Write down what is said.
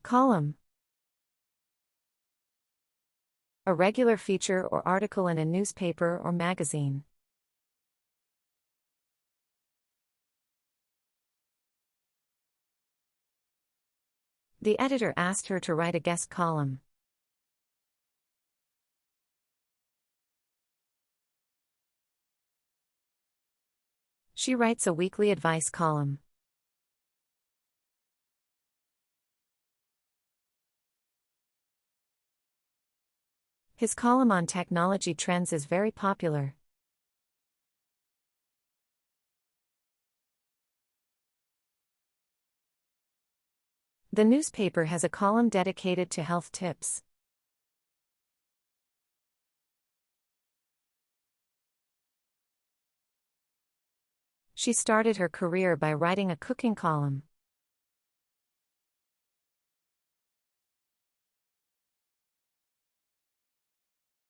Column. A regular feature or article in a newspaper or magazine. The editor asked her to write a guest column. She writes a weekly advice column. His column on technology trends is very popular. The newspaper has a column dedicated to health tips. She started her career by writing a cooking column.